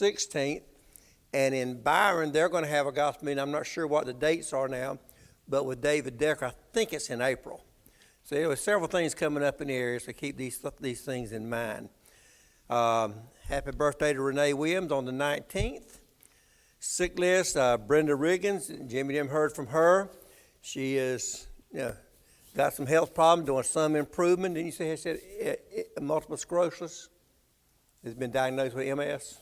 16th. And in Byron, they're going to have a gospel meeting. I'm not sure what the dates are now, but with David Decker, I think it's in April. So there were several things coming up in the area, so keep these things in mind. Happy birthday to Renee Williams on the 19th. Sick list, Brenda Riggins. Jimmy Dim heard from her. She is, got some health problems, doing some improvement. Didn't you say she said multiple sclerosis? Has been diagnosed with MS.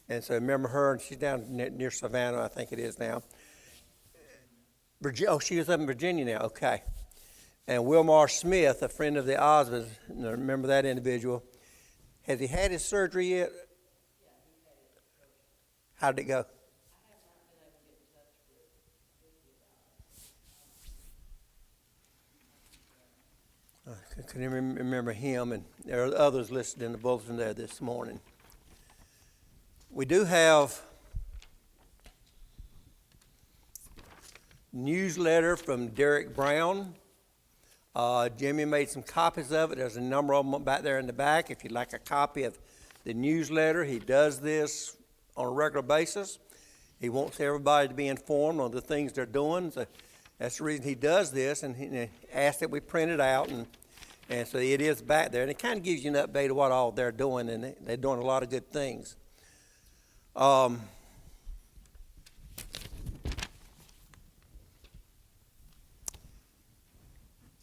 And so remember her, and she's down near Savannah, I think it is now. She was up in Virginia now, okay. And Wilmar Smith, a friend of the Osmonds, remember that individual. Has he had his surgery yet? How did it go? I couldn't remember him, and there are others listed in the bulletin there this morning. We do have newsletter from Derek Brown. Jimmy made some copies of it. There's a number of them back there in the back. If you'd like a copy of the newsletter, he does this on a regular basis. He wants everybody to be informed on the things they're doing. So that's the reason he does this, and he asked that we print it out, and so it is back there. And it kind of gives you an update of what all they're doing, and they're doing a lot of good things.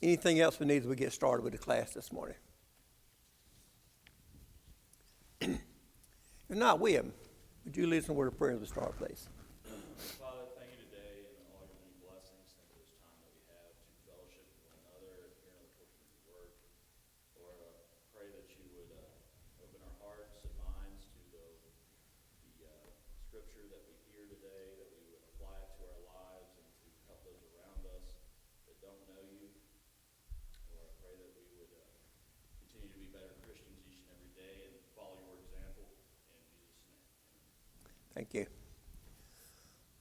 Anything else we need as we get started with the class this morning? If not, William, would you lead us in a word of prayer as we start, please? Father, thank you today and all your many blessings. Thank you for this time that we have to fellowship with one another and hear the portion of your word. Lord, I pray that you would open our hearts and minds to the scripture that we hear today, that we would apply it to our lives and to help those around us that don't know you. Lord, I pray that we would continue to be better Christians each and every day and follow your example. In Jesus' name, amen. Thank you.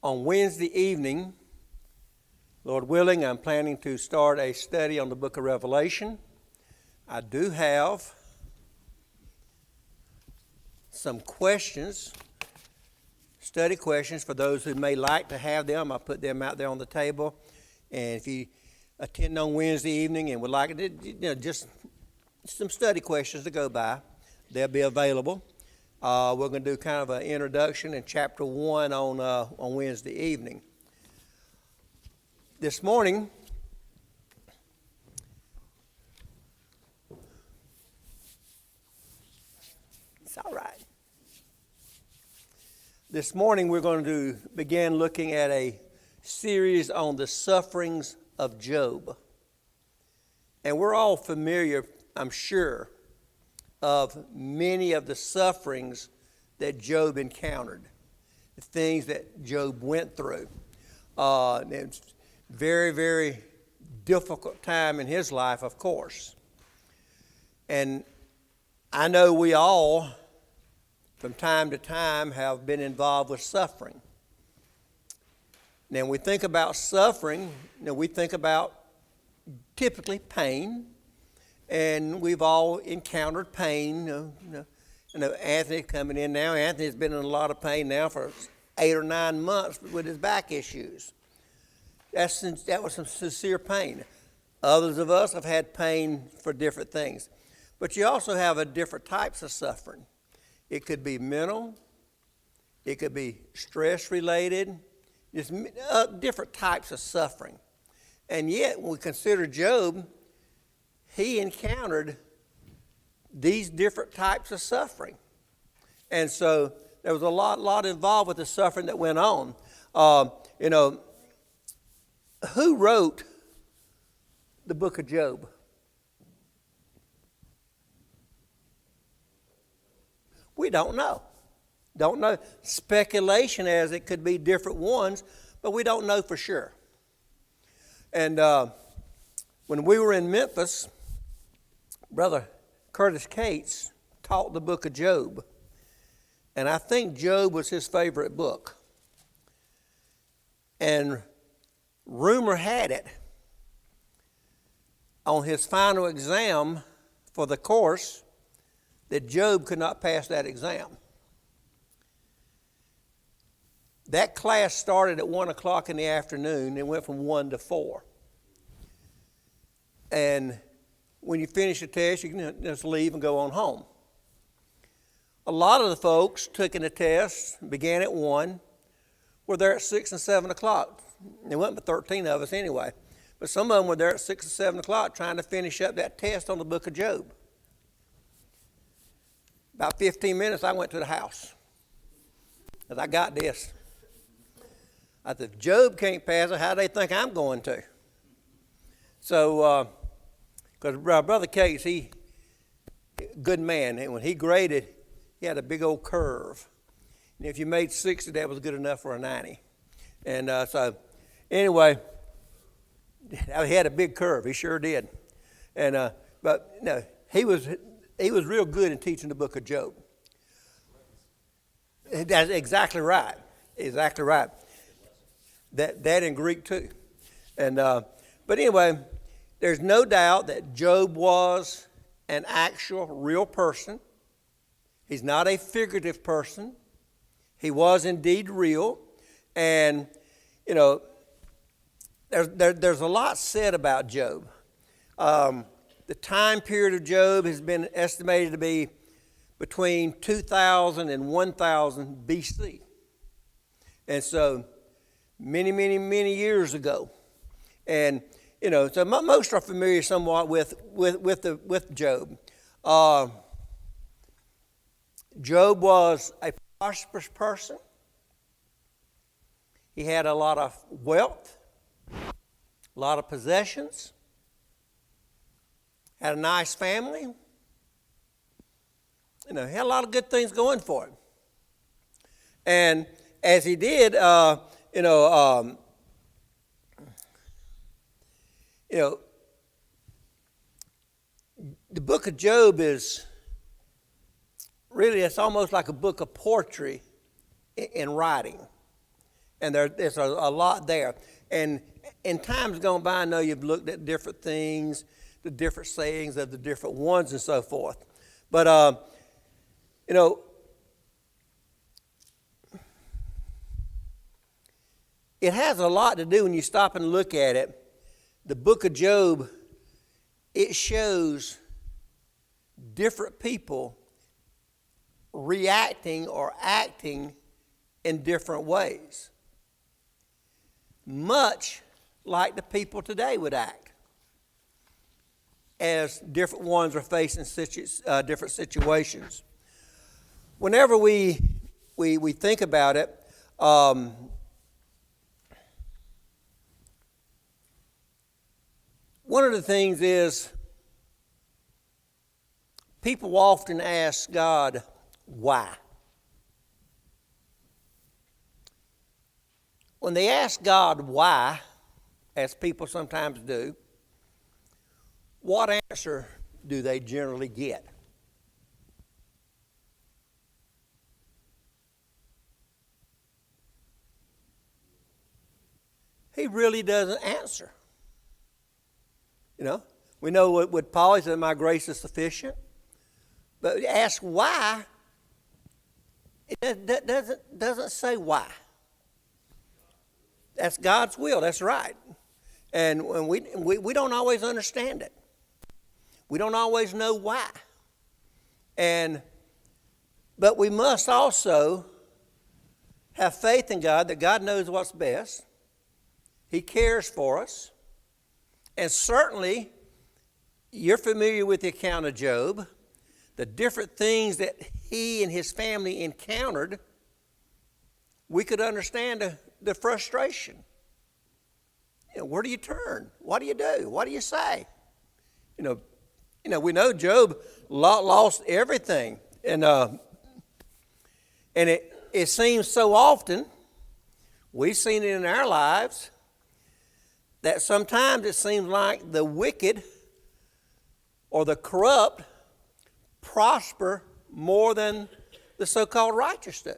On Wednesday evening, Lord willing, I'm planning to start a study on the book of Revelation. I do have some questions, study questions for those who may like to have them. I'll put them out there on the table. And if you attend on Wednesday evening and would like it, just some study questions to go by, they'll be available. We're going to do kind of an introduction in chapter 1 on Wednesday evening. This morning, it's all right. This morning we're going to begin looking at a series on the sufferings of Job. And we're all familiar, I'm sure, of many of the sufferings that Job encountered, the things that Job went through. It's a very, very difficult time in his life, of course. And I know we all, from time to time, have been involved with suffering. Now, when we think about suffering, we think about typically pain. And we've all encountered pain. Anthony coming in now. Anthony's been in a lot of pain now for 8 or 9 months with his back issues. That was some sincere pain. Others of us have had pain for different things. But you also have different types of suffering. It could be mental. It could be stress-related. Just different types of suffering. And yet, when we consider Job, he encountered these different types of suffering. And so there was a lot involved with the suffering that went on. Who wrote the book of Job? We don't know. Don't know. Speculation as it could be different ones, but we don't know for sure. And when we were in Memphis, Brother Curtis Cates taught the book of Job. And I think Job was his favorite book. And rumor had it, on his final exam for the course, that Job could not pass that exam. That class started at 1 o'clock in the afternoon and went from 1 to 4. And when you finish the test, you can just leave and go on home. A lot of the folks taking the test began at 1, were there at 6 and 7 o'clock. There wasn't but 13 of us anyway. But some of them were there at 6 and 7 o'clock trying to finish up that test on the book of Job. About 15 minutes, I went to the house. Because I got this. I said, if Job can't pass it, how do they think I'm going to? So, because Brother Case, good man, and when he graded, he had a big old curve. And if you made 60, that was good enough for a 90. And so, anyway, he had a big curve. He sure did. And but no, he was real good in teaching the book of Job. That's exactly right. Exactly right. That in Greek too. And but anyway, there's no doubt that Job was an actual real person. He's not a figurative person. He was indeed real. And you know, there's a lot said about Job. The time period of Job has been estimated to be between 2000 and 1000 BC. And so many years ago. And, you know, so most are familiar somewhat with Job. Job was a prosperous person. He had a lot of wealth, a lot of possessions, had a nice family. You know, he had a lot of good things going for him. And as he did, the book of Job is really, it's almost like a book of poetry in writing. And there's a lot there. And in times gone by, I know you've looked at different things, the different sayings of the different ones and so forth. But, it has a lot to do when you stop and look at it. The book of Job, it shows different people reacting or acting in different ways. Much like the people today would act as different ones are facing different situations. Whenever we think about it, one of the things is people often ask God, why? When they ask God why, as people sometimes do, what answer do they generally get? He really doesn't answer. You know, we know what Paul said, my grace is sufficient. But ask why, it doesn't say why. That's God's will, that's right. And we don't always understand it. We don't always know why. But we must also have faith in God that God knows what's best. He cares for us. And certainly, you're familiar with the account of Job, the different things that he and his family encountered. We could understand the frustration. You know, where do you turn? What do you do? What do you say? You know, we know Job lost everything, and it seems so often we've seen it in our lives that sometimes it seems like the wicked or the corrupt prosper more than the so-called righteous do.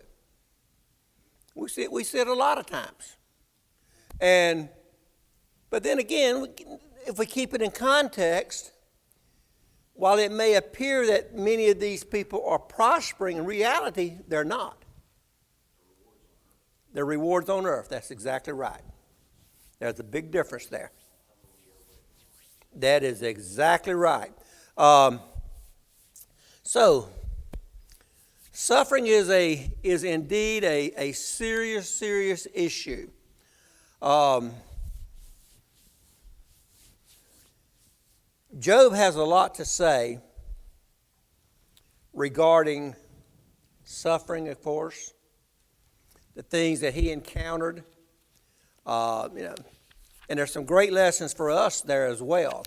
We see it a lot of times. But then again, if we keep it in context, while it may appear that many of these people are prospering, in reality, they're not. The rewards on earth. That's exactly right. There's a big difference there. That is exactly right. So, suffering is indeed a serious issue. Job has a lot to say regarding suffering, of course, the things that he encountered, and there's some great lessons for us there as well.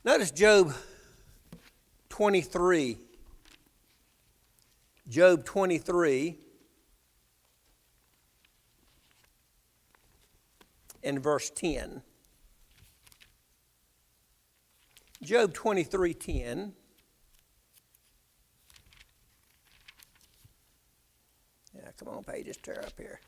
Notice Job 23. Job 23 and verse 10. Job 23:10. Yeah, come on, pages, tear up here.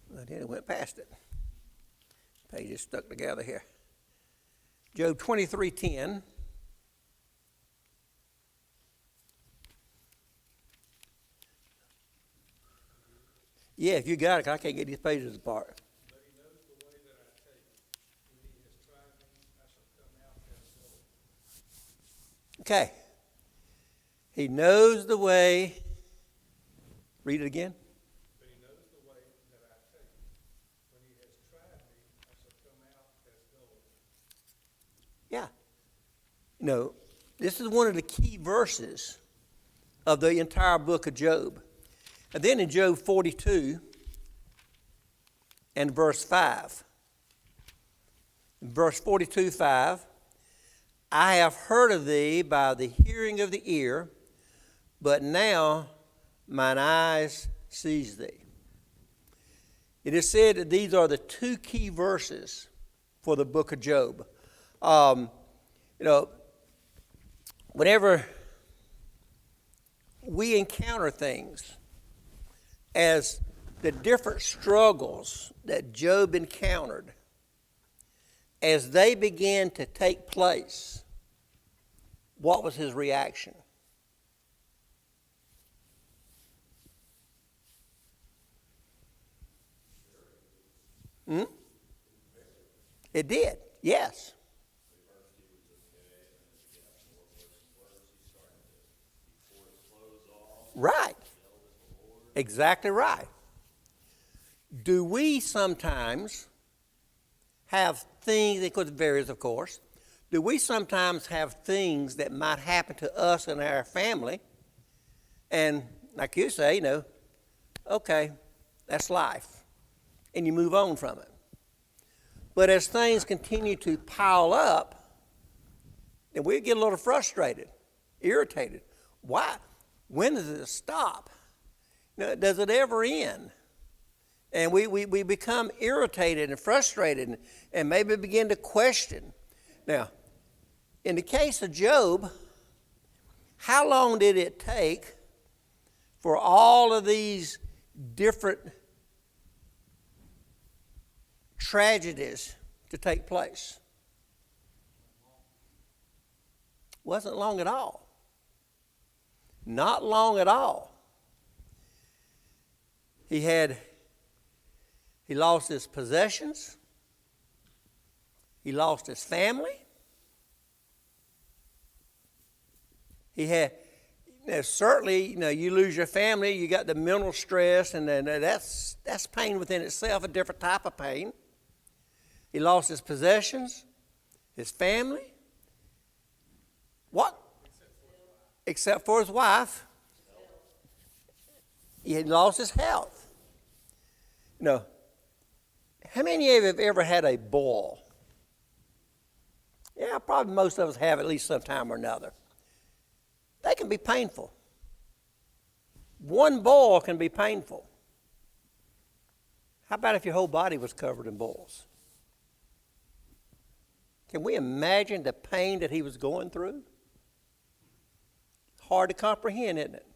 Well, then it went past it. Pages stuck together here. Job 23:10. Yeah, if you got it, 'cause I can't get these pages apart. But he knows the way that I take. When he has tried me, I shall come out as gold. Okay. He knows the way. Read it again. But he knows the way that I take. When he has tried me, I shall come out as gold. Yeah. This is one of the key verses of the entire book of Job. And then in Job 42 and verse 5. Verse 42:5. I have heard of thee by the hearing of the ear, but now mine eyes sees thee. It is said that these are the two key verses for the book of Job. Whenever we encounter things, as the different struggles that Job encountered, as they began to take place, what was his reaction? It did, yes. Right. Exactly right. Do we sometimes have things, because it varies, of course, do we sometimes have things that might happen to us and our family, and like you say, okay, that's life, and you move on from it. But as things continue to pile up, then we get a little frustrated, irritated. Why? When does it stop? Does it ever end? And we become irritated and frustrated and maybe begin to question. Now, in the case of Job, how long did it take for all of these different tragedies to take place? Wasn't long at all. Not long at all. He lost his possessions. He lost his family. He had, certainly, you lose your family, you got the mental stress, and then that's pain within itself, a different type of pain. He lost his possessions, his family. What? Except for his wife. He had lost his health. How many of you have ever had a boil? Yeah, probably most of us have at least some time or another. They can be painful. One boil can be painful. How about if your whole body was covered in boils? Can we imagine the pain that he was going through? Hard to comprehend, isn't it?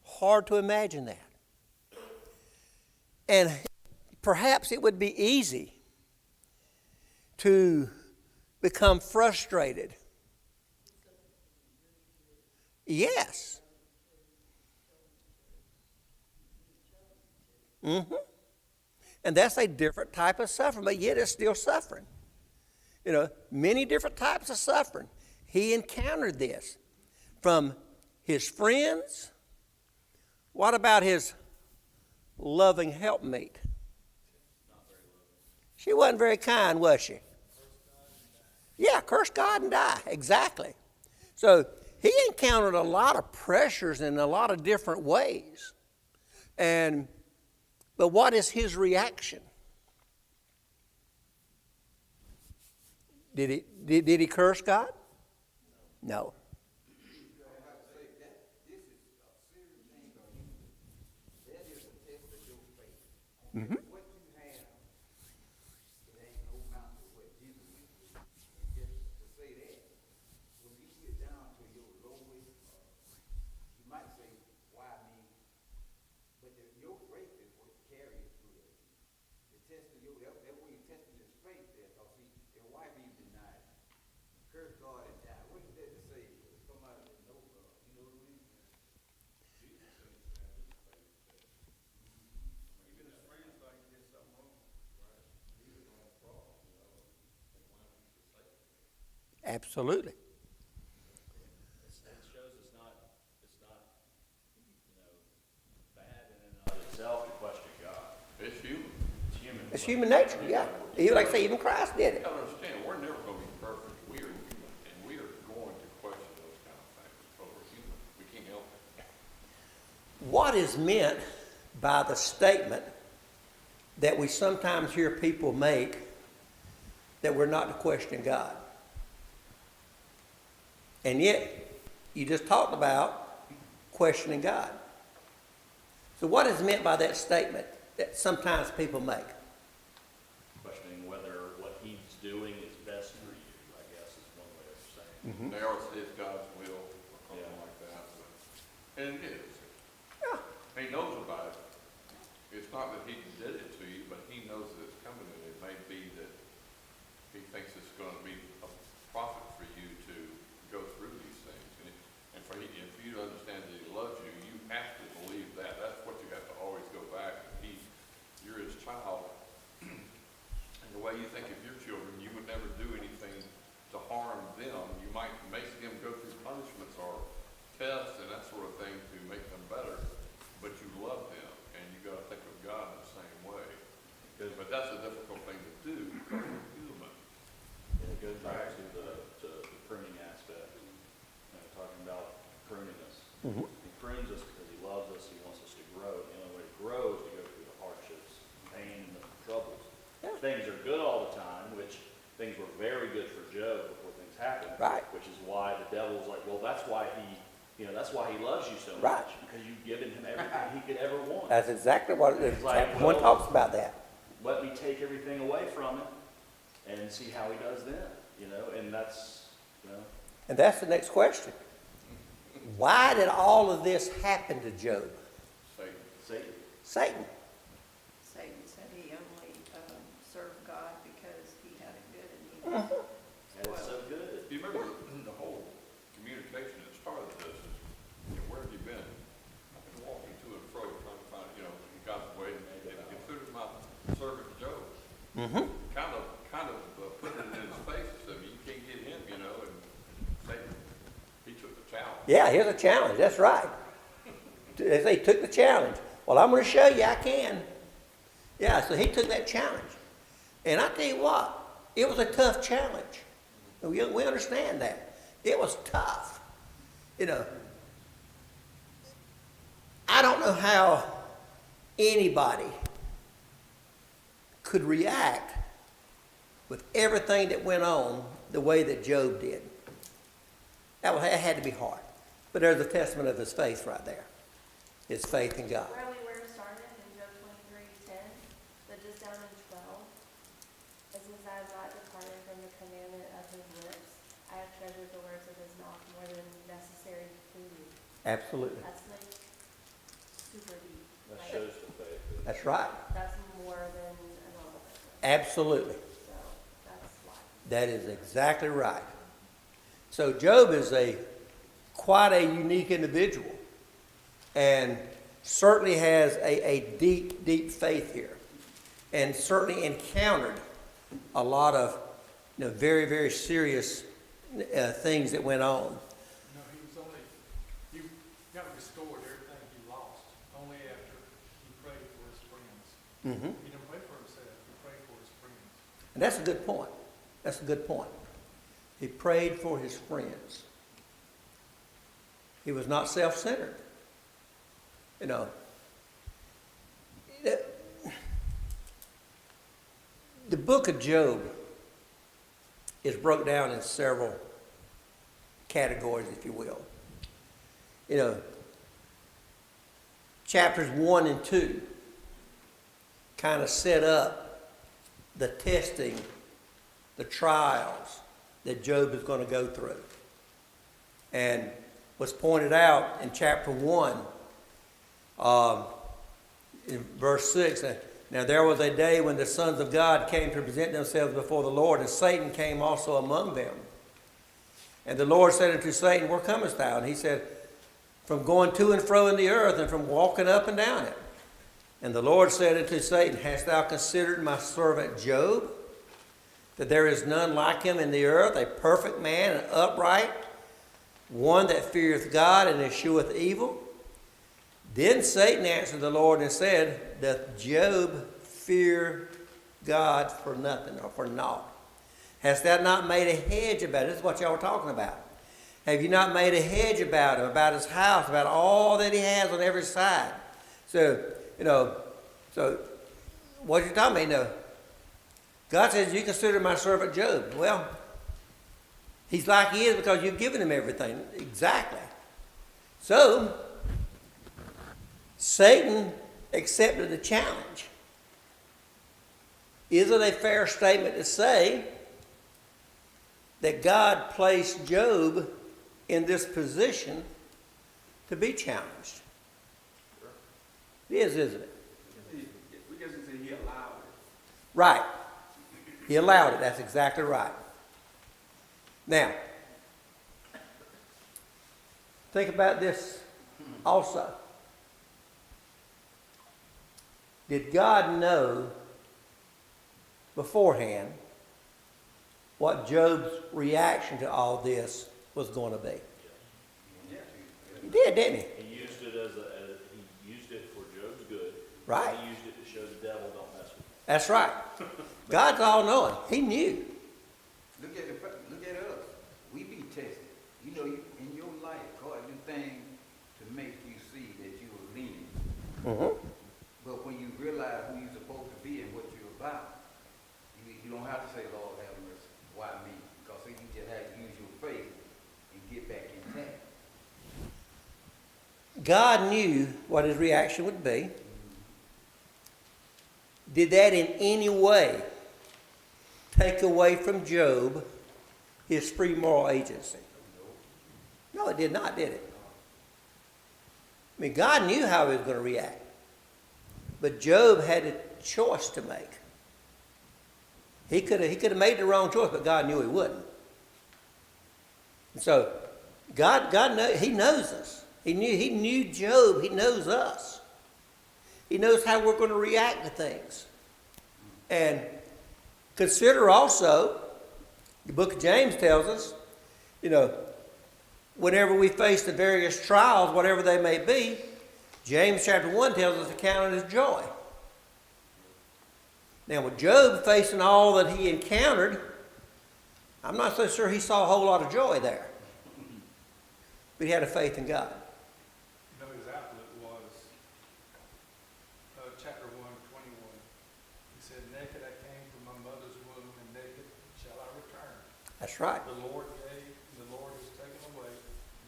Hard to imagine that. And perhaps it would be easy to become frustrated. Yes. Mm-hmm. And that's a different type of suffering, but yet it's still suffering. You know, many different types of suffering. He encountered this from his friends. What about his loving helpmate? She wasn't very kind, was she? Yeah, curse God and die. Exactly. So he encountered a lot of pressures in a lot of different ways. But what is his reaction? Did he curse God? No. Mm-hmm. What you have, it ain't no amount to what Jesus went through. And just to say that, when you get down to your lowest, you might say, why me? But your faith is what carries you through that. The test of that way you're testing his faith there. Because see, your wife even denied, curse God and die. What is that to say? Somebody that knows God, you know what I mean? Even his friends thought he did something wrong, right? He was on the cross, you know, and why would you forsake him? Absolutely. It shows it's not, bad in and of itself to question God. It's human. It's human. It's human nature, yeah. Even like I say, even Christ did You it. gotta understand, we're never gonna be perfect. We are human, and we are going to question those kind of things, because we're human. We can't help it. What is meant by the statement that we sometimes hear people make that we're not to question God? And yet, you just talked about questioning God. So what is meant by that statement that sometimes people make? Questioning whether what he's doing is best for you, I guess, is one way of saying it. They always say it's God's will, or something like that, and it is. Yeah. He knows about it. It's not that he did it to you, but he knows that it's coming, and it may be that he thinks it's gonna be a profit for you to go through these things. And for you to understand that he loves you, you have to believe that. That's what you have to always go back. You're his child. And the way you think of your children, you would never do anything to harm them. You might make them go through punishments or tests and that sort of thing to make them better, but you love them, and you got to think of God in the same way. But that's a difficult thing to do because we're human. And it goes back to the pruning aspect, talking about pruning us. Mm-hmm. He prunes us because he loves us, he wants us to grow. The only way to grow is to go through the hardships, pain, and the troubles. Yeah. Things are good all the time, which things were very good for Job before things happened. Right. Which is why the devil's like, well, that's why he loves you so Right. much, because you've given him everything he could ever want. That's exactly what it is. Like, One well, talks about that. Let me take everything away from him and see how he does then, and that's, And that's the next question. Why did all of this happen to Job? Satan. Satan. Satan said he only served God because he had it good and he And it's so good. You remember the whole communication that started this is, where have you been? I've been walking to and fro trying to find, in God's way, and consider my servant Job. Mm-hmm. Kind of putting it in his face, so you can't get him, and Satan, he took the challenge. Yeah, here's a challenge. That's right. They took the challenge. Well, I'm going to show you I can. Yeah, so he took that challenge. And I tell you what, it was a tough challenge. We understand that. It was tough. I don't know how anybody could react with everything that went on the way that Job did. That had to be hard. But there's a testament of his faith right there. His faith in God. Where we were started in Job 23:10, but just down in 12, it says, I have not departed from the commandment of his lips. I have treasured the words of his mouth more than necessary food. Absolutely. That's like super deep. That Like, shows the faith. That's right. that's more than a normal person. Absolutely. So that's why. That is exactly right. So Job is quite a unique individual, and certainly has a deep, deep faith here, and certainly encountered a lot of very, very serious things that went on. No, he got restored everything he lost, only after he prayed for his friends. Mm-hmm. He didn't pray for himself, he prayed for his friends. And that's a good point. That's a good point. He prayed for his friends. He was not self-centered. The book of Job is broke down in several categories, if you will. Chapters 1 and 2 kind of set up the testing, the trials that Job is going to go through. And was pointed out in chapter 1, in verse 6. Now there was a day when the sons of God came to present themselves before the Lord, and Satan came also among them. And the Lord said unto Satan, Where comest thou? And he said, From going to and fro in the earth, and from walking up and down it. And the Lord said unto Satan, Hast thou considered my servant Job, that there is none like him in the earth, a perfect man and upright, one that feareth God and escheweth evil? Then Satan answered the Lord and said, Doth Job fear God for nothing or for naught? Hast thou not made a hedge about it? This is what y'all were talking about. Have you not made a hedge about him, about his house, about all that he has on every side? So what are you talking about? God says, You consider my servant Job. Well, he's like he is because you've given him everything. Exactly. So, Satan accepted the challenge. Is it a fair statement to say that God placed Job in this position to be challenged? It is, isn't it? We just say he allowed it. Right. He allowed it. That's exactly right. Now, think about this also. Did God know beforehand what Job's reaction to all this was going to be? He did, didn't he? He used it he used it for Job's good. Right. He used it to show the devil don't mess with him. That's right. God's all-knowing. He knew. Look at us. We be tested. In your life, God do things to make you see that you are leaning. Mm-hmm. But when you realize who you're supposed to be and what you're about, you don't have to say, Lord, have mercy. Why me? Because you just have to use your faith and get back intact. God knew what his reaction would be. Did that in any way take away from Job his free moral agency? No, it did not, did it? I mean, God knew how he was going to react. But Job had a choice to make. He could have made the wrong choice, but God knew he wouldn't. And so God he knows us. He knew Job. He knows us. He knows how we're going to react to things. And consider also, the book of James tells us, whenever we face the various trials, whatever they may be, James chapter 1 tells us to count it as joy. Now, with Job facing all that he encountered, I'm not so sure he saw a whole lot of joy there. But he had a faith in God. His outlet was chapter 1:21. He said, Naked I came from my mother's womb, and naked shall I return. That's right. The Lord gave, and the Lord has taken away.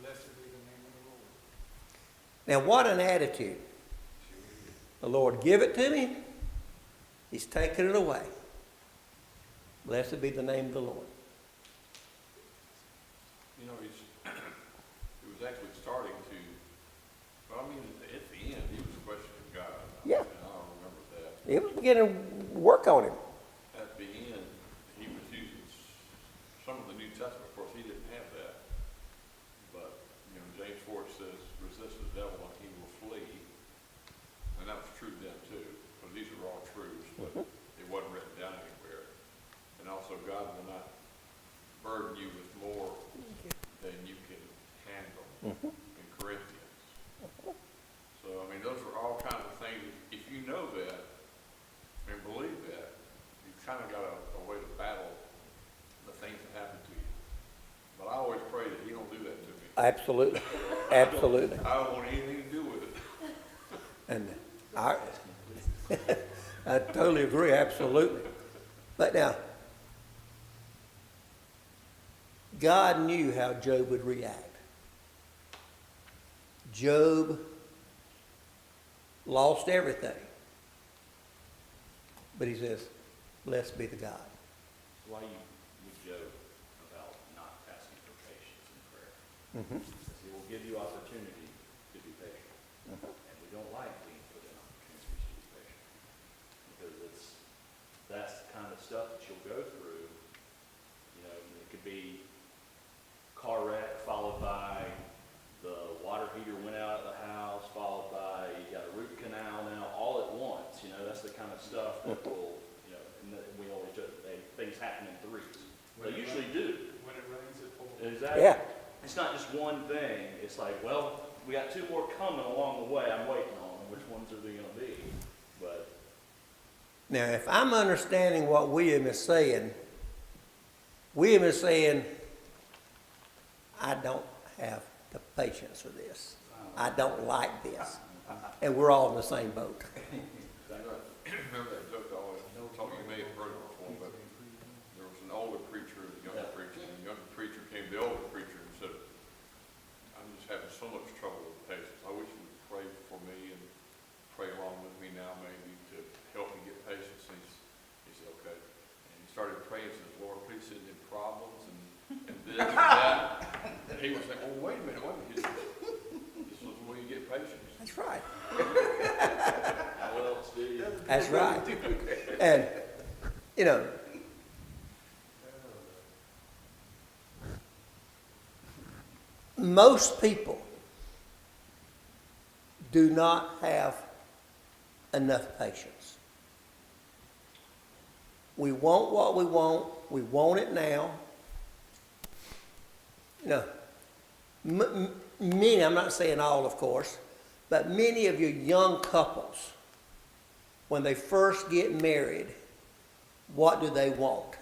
Blessed be the name of the Lord. Now, what an attitude. The Lord give it to me. He's taken it away. Blessed be the name of the Lord. It was actually starting to, well, I mean, at the end, he was questioning God. Yeah. And I don't remember that. It was beginning to work on him. At the end, he was using some of the New Testament, of course, he didn't have that. But, you know, James 4 says, resist the devil and he will flee. And that was true then too, because these are all truths, but it wasn't written down anywhere. And also, God will not burden you with more than you can handle in Corinthians. So, I mean, those are all kinds of things. If you know that and believe that, you've kind of got a way to battle the things that happen to you. But I always pray that he don't do that to me. Absolutely. Absolutely. I don't want anything to do with it. And I totally agree, absolutely. But now, God knew how Job would react. Job lost everything. But he says, blessed be the God. Why you with Job about not asking for patience in prayer? Mm-hmm. Because he will give you opportunity to be patient. And we don't like being put in opportunities to be patient. Because that's the kind of stuff that you'll go through. You know, it could be car wreck followed by the water heater went out at the house, followed by you got a root canal now, all at once. You know, that's the kind of stuff that will, you know, and we always joke that things happen in threes. They usually do. When it rains, it pours. Exactly. Yeah. It's not just one thing. It's like, well, we got two more coming along the way. I'm waiting on them. Which ones are they going to be? But Now, if I'm understanding what William is saying, I don't have the patience for this. I don't like this. And we're all in the same boat. Remember that joke I always told you, may have heard it before, but there was an older preacher and a younger preacher, and the younger preacher came to the older preacher and said, I'm just having so much trouble with patience. I wish you would pray for me and pray along with me now maybe to help me get patience. And he said, okay. And he started praying and said, Lord, please send me problems and this and that. And he was saying, well, wait a minute. This is where you get patience. That's right. how else do you? That's right. And, you know, most people do not have enough patience. We want what we want it now. You know, many, I'm not saying all, of course, but many of your young couples, when they first get married, what do they want? Want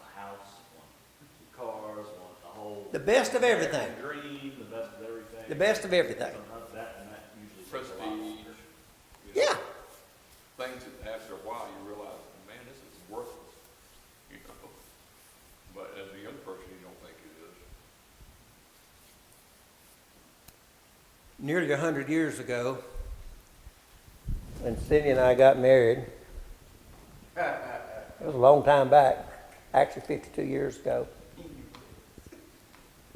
a house, want two cars, want the whole. The best of everything. Dream, the best of everything. The best of everything. Sometimes that usually takes a lot Prestige. longer. You know, Yeah. Things that after a while you realize, man, this is worthless. You know. But as a young person, you don't think it is. Nearly 100 years ago, when Cindy and I got married, it was a long time back, actually 52 years ago.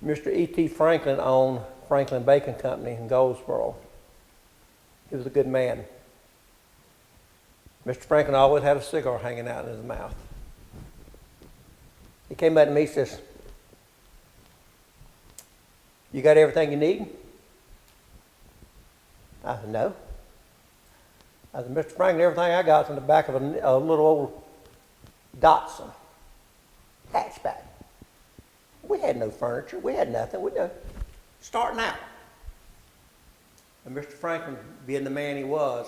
Mr. E.T. Franklin owned Franklin Bacon Company in Goldsboro. He was a good man. Mr. Franklin always had a cigar hanging out in his mouth. He came up to me and says, you got everything you need? I said, no. I said, Mr. Franklin, everything I got is in the back of a little old Datsun hatchback. We had no furniture. We had nothing. We were starting out. And Mr. Franklin, being the man he was,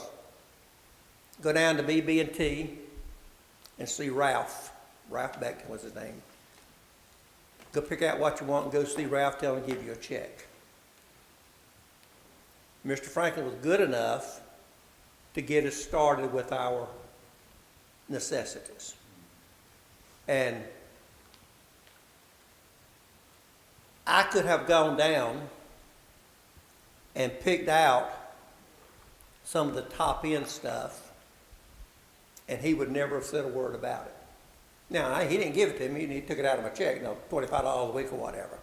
go down to BB&T and see Ralph. Ralph Beckton was his name. Go pick out what you want and go see Ralph, tell him to give you a check. Mr. Franklin was good enough to get us started with our necessities. And I could have gone down and picked out some of the top end stuff, and he would never have said a word about it. Now, he didn't give it to me, and he took it out of my check, you know, $25 a week or whatever.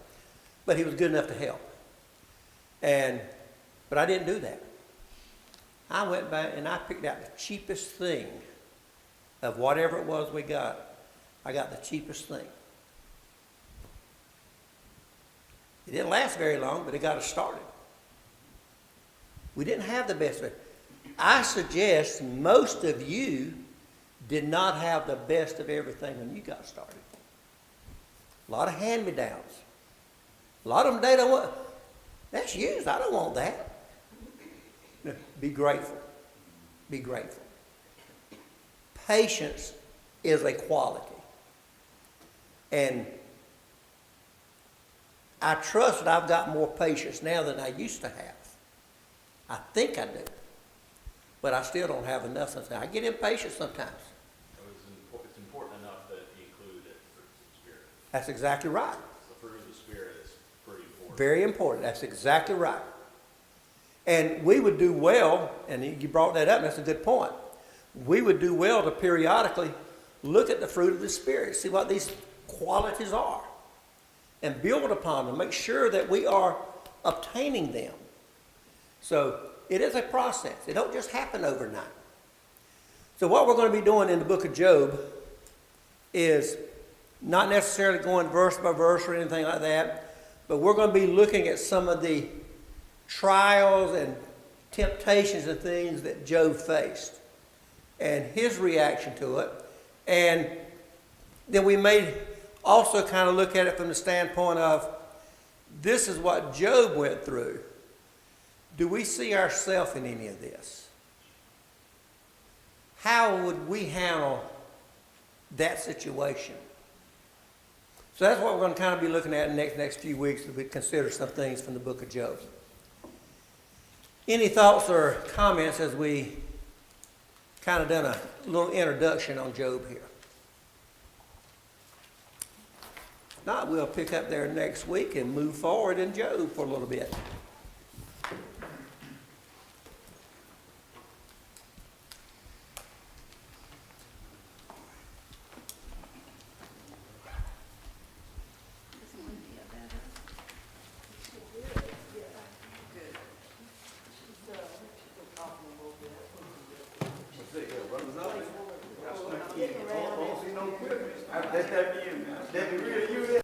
But he was good enough to help. But I didn't do that. I went back and I picked out the cheapest thing of whatever it was we got. I got the cheapest thing. It didn't last very long, but it got us started. We didn't have the best of it. I suggest most of you did not have the best of everything when you got started. A lot of hand-me-downs. A lot of them, they don't want, that's used, I don't want that. No, be grateful. Be grateful. Patience is a quality. And I trust that I've got more patience now than I used to have. I think I do. But I still don't have enough sometimes. I get impatient sometimes. It's important enough that you include it for the Spirit. That's exactly right. The fruit of the Spirit is pretty important. Very important. That's exactly right. And we would do well, and you brought that up, and that's a good point. We would do well to periodically look at the fruit of the Spirit, see what these qualities are, and build upon them, make sure that we are obtaining them. So it is a process. It don't just happen overnight. So what we're going to be doing in the book of Job is not necessarily going verse by verse or anything like that, but we're going to be looking at some of the trials and temptations and things that Job faced and his reaction to it. And then we may also kind of look at it from the standpoint of, this is what Job went through. Do we see ourselves in any of this? How would we handle that situation? So that's what we're going to kind of be looking at in the next few weeks as we consider some things from the book of Job. Any thoughts or comments as we kind of done a little introduction on Job here? If not, we'll pick up there next week and move forward in Job for a little bit. Let that be you. Let me real you.